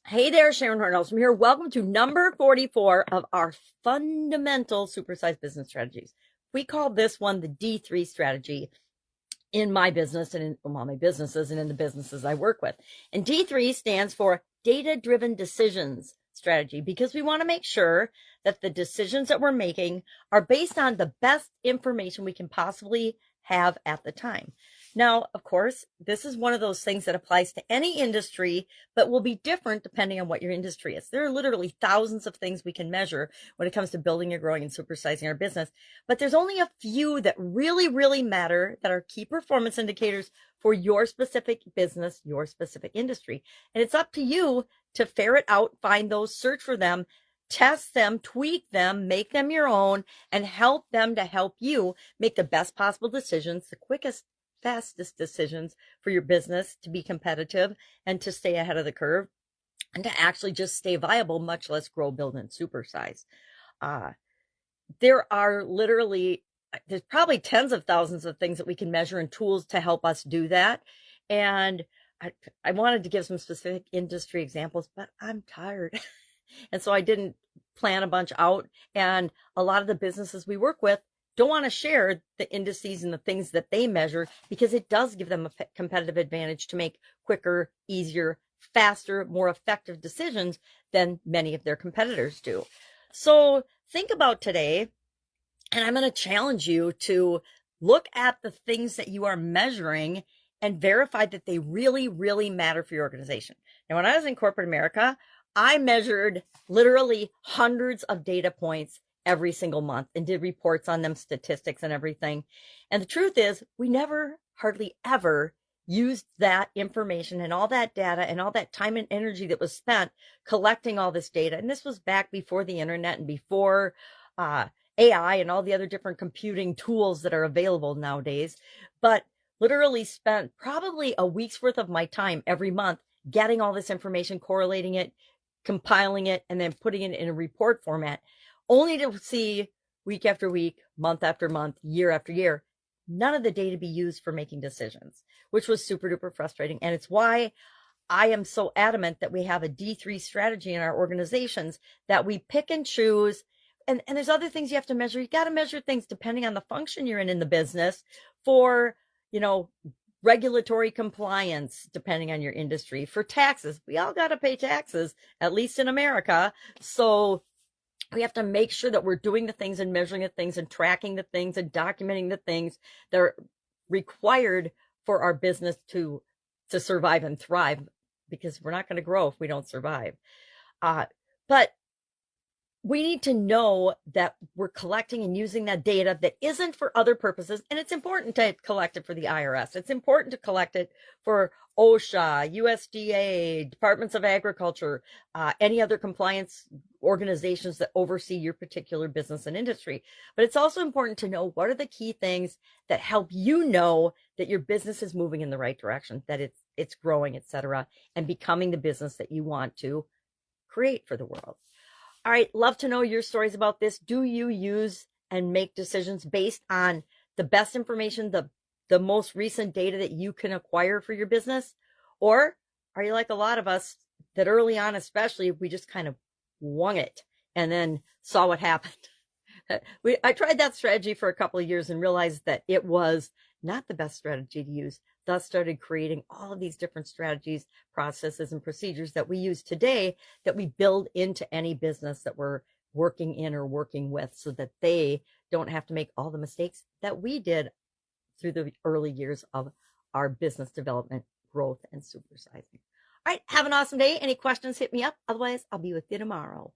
Hey there, Sharon Horne-Ellstrom here. Welcome to number 44 of our fundamental supersize business strategies. We call this one the D3 strategy in my business and in my businesses and in the businesses I work with. And D3 stands for data-driven decisions strategy, because we want to make sure that the decisions that we're making are based on the best information we can possibly have at the time. Now, of course, this is one of those things that applies to any industry, but will be different depending on what your industry is. There are literally thousands of things we can measure when it comes to building and growing and supersizing our business, but there's only a few that really, really matter, that are key performance indicators for your specific business, your specific industry. And it's up to you to ferret out, find those, search for them, test them, tweak them, make them your own, and help them to help you make the best possible decisions, the quickest, fastest decisions for your business to be competitive and to stay ahead of the curve and to actually just stay viable, much less grow, build, and supersize. There are literally, there's probably tens of thousands of things that we can measure and tools to help us do that. And I wanted to give some specific industry examples, but I'm tired. And so I didn't plan a bunch out. And a lot of the businesses we work with don't want to share the indices and the things that they measure, because it does give them a competitive advantage to make quicker, easier, faster, more effective decisions than many of their competitors do. So think about today, and I'm going to challenge you to look at the things that you are measuring and verify that they really, really matter for your organization. Now, when I was in corporate America, I measured literally hundreds of data points every single month and did reports on them, statistics and everything. And the truth is, we never, hardly ever used that information and all that data and all that time and energy that was spent collecting all this data. And this was back before the internet and before AI and all the other different computing tools that are available nowadays. But literally spent probably a week's worth of my time every month getting all this information, correlating it, compiling it, and then putting it in a report format, only to see week after week, month after month, year after year, none of the data be used for making decisions, which was super duper frustrating. And it's why I am so adamant that we have a D3 strategy in our organizations, that we pick and choose. And there's other things you have to measure. You got to measure things depending on the function you're in the business for, regulatory compliance, depending on your industry, for taxes. We all got to pay taxes, at least in America. So we have to make sure that we're doing the things and measuring the things and tracking the things and documenting the things that are required for our business to survive and thrive, because we're not going to grow if we don't survive. But we need to know that we're collecting and using that data that isn't for other purposes. And it's important to collect it for the IRS. It's important to collect it for OSHA, USDA, Departments of Agriculture, any other compliance organizations that oversee your particular business and industry. But it's also important to know what are the key things that help you know that your business is moving in the right direction, that it's growing, etc., and becoming the business that you want to create for the world. All right, love to know your stories about this. Do you use and make decisions based on the best information, the most recent data that you can acquire for your business? Or are you like a lot of us that early on, especially, we just kind of wung it and then saw what happened? I tried that strategy for a couple of years and realized that it was not the best strategy to use. Thus started creating all of these different strategies, processes, and procedures that we use today, that we build into any business that we're working in or working with, so that they don't have to make all the mistakes that we did through the early years of our business development, growth, and supersizing. All right, have an awesome day. Any questions, hit me up. Otherwise, I'll be with you tomorrow.